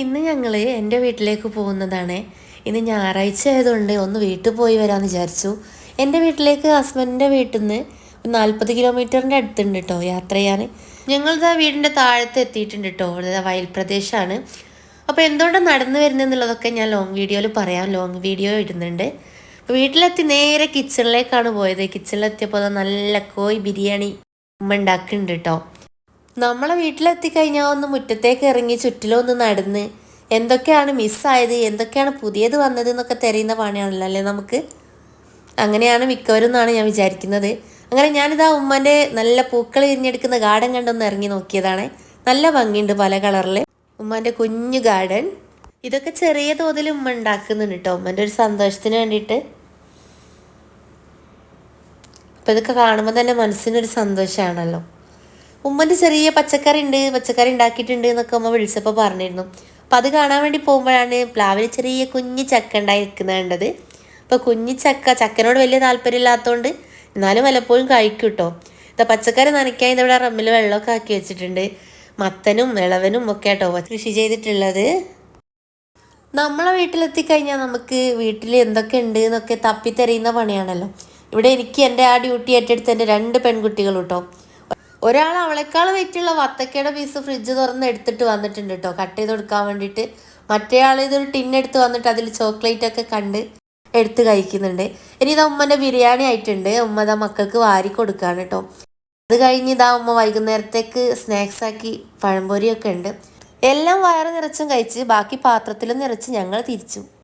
ഇന്ന് ഞങ്ങൾ എൻ്റെ വീട്ടിലേക്ക് പോകുന്നതാണ്. ഇന്ന് ഞായറാഴ്ച ആയതുകൊണ്ട് ഒന്ന് വീട്ടിൽ പോയി വരാമെന്ന് വിചാരിച്ചു. എൻ്റെ വീട്ടിലേക്ക് ഹസ്ബൻഡിൻ്റെ വീട്ടിൽ നിന്ന് 40 കിലോമീറ്ററിൻ്റെ അടുത്തുണ്ട് കേട്ടോ യാത്ര ചെയ്യാൻ. ഞങ്ങളിതാ വീടിൻ്റെ താഴത്ത് എത്തിയിട്ടുണ്ട് കേട്ടോ. ഇവിടെ വയൽ പ്രദേശമാണ്. അപ്പോൾ എന്തുകൊണ്ടാണ് നടന്നു വരുന്നതെന്നുള്ളതൊക്കെ ഞാൻ ലോങ് വീഡിയോയിൽ പറയാം. ലോങ് വീഡിയോ ഇടുന്നുണ്ട്. അപ്പോൾ വീട്ടിലെത്തി നേരെ കിച്ചണിലേക്കാണ് പോയത്. കിച്ചണിലെത്തിയപ്പോൾ നല്ല കോഴി ബിരിയാണി ഉമ്മ ഉണ്ടാക്കുന്നുണ്ട് കേട്ടോ. നമ്മളെ വീട്ടിലെത്തിക്കഴിഞ്ഞാൽ ഒന്ന് മുറ്റത്തേക്ക് ഇറങ്ങി ചുറ്റിലൊന്ന് നടന്ന് എന്തൊക്കെയാണ് മിസ്സായത്, എന്തൊക്കെയാണ് പുതിയത് വന്നത് എന്നൊക്കെ തെരയുന്ന പണിയാണല്ലോ അല്ലേ നമുക്ക്. അങ്ങനെയാണ് മിക്കവരും എന്നാണ് ഞാൻ വിചാരിക്കുന്നത്. അങ്ങനെ ഞാനിതാ ഉമ്മൻ്റെ നല്ല പൂക്കൾ വിരിഞ്ഞെടുക്കുന്ന ഗാർഡൻ കണ്ടൊന്ന് ഇറങ്ങി നോക്കിയതാണ്. നല്ല ഭംഗിയുണ്ട് പല കളറിൽ. ഉമ്മൻ്റെ കുഞ്ഞു ഗാർഡൻ. ഇതൊക്കെ ചെറിയ തോതിൽ ഉമ്മ ഉണ്ടാക്കുന്നുണ്ട് കേട്ടോ, ഉമ്മൻ്റെ ഒരു സന്തോഷത്തിന് വേണ്ടിയിട്ട്. അപ്പോൾ ഇതൊക്കെ കാണുമ്പോൾ തന്നെ മനസ്സിനൊരു സന്തോഷമാണല്ലോ. ഉമ്മൻ്റെ ചെറിയ പച്ചക്കറി ഉണ്ടാക്കിയിട്ടുണ്ട് എന്നൊക്കെ ഉമ്മ വിളിച്ചപ്പോൾ പറഞ്ഞിരുന്നു. അപ്പം അത് കാണാൻ വേണ്ടി പോകുമ്പോഴാണ് പ്ലാവിൽ ചെറിയ കുഞ്ഞി ചക്ക ഉണ്ടായി നിൽക്കുന്നത് കണ്ടത്. അപ്പോൾ കുഞ്ഞി ചക്കനോട് വലിയ താല്പര്യമില്ലാത്തതുകൊണ്ട് എന്നാലും വല്ലപ്പോഴും കഴിക്കും കേട്ടോ. ഇതാ പച്ചക്കറി നനയ്ക്കാൻ ഇതിവിടെ റമ്മിൽ വെള്ളമൊക്കെ ആക്കി വെച്ചിട്ടുണ്ട്. മത്തനും ഇളവനും ഒക്കെ കേട്ടോ കൃഷി ചെയ്തിട്ടുള്ളത്. നമ്മളെ വീട്ടിലെത്തിക്കഴിഞ്ഞാൽ നമുക്ക് വീട്ടിൽ എന്തൊക്കെ ഉണ്ട് എന്നൊക്കെ തപ്പിത്തെറിയുന്ന പണിയാണല്ലോ. ഇവിടെ എനിക്ക് എൻ്റെ ആ ഡ്യൂട്ടി ഏറ്റെടുത്ത് എൻ്റെ 2 പെൺകുട്ടികൾ കേട്ടോ. ഒരാൾ അവളെക്കാൾ വെയിറ്റുള്ള വത്തക്കയുടെ പീസ് ഫ്രിഡ്ജ് തുറന്ന് എടുത്തിട്ട് വന്നിട്ടുണ്ട് കേട്ടോ, കട്ട് ചെയ്ത് കൊടുക്കാൻ വേണ്ടിയിട്ട്. മറ്റേ ആൾ ഇതൊരു ടിന്നെടുത്ത് വന്നിട്ട് അതിൽ ചോക്ലേറ്റ് ഒക്കെ കണ്ട് എടുത്ത് കഴിക്കുന്നുണ്ട്. ഇനി ഇതാ ഉമ്മൻ്റെ ബിരിയാണി ആയിട്ടുണ്ട്. ഉമ്മ ഇതാ മക്കൾക്ക് വാരി കൊടുക്കുകയാണ് കേട്ടോ. അത് കഴിഞ്ഞ് ഇതാ ഉമ്മ വൈകുന്നേരത്തേക്ക് സ്നാക്സ് ആക്കി പഴംപൊരിയൊക്കെ ഉണ്ട്. എല്ലാം വയറ് നിറച്ചും കഴിച്ച് ബാക്കി പാത്രത്തിലും നിറച്ച് ഞങ്ങൾ തിരിച്ചു.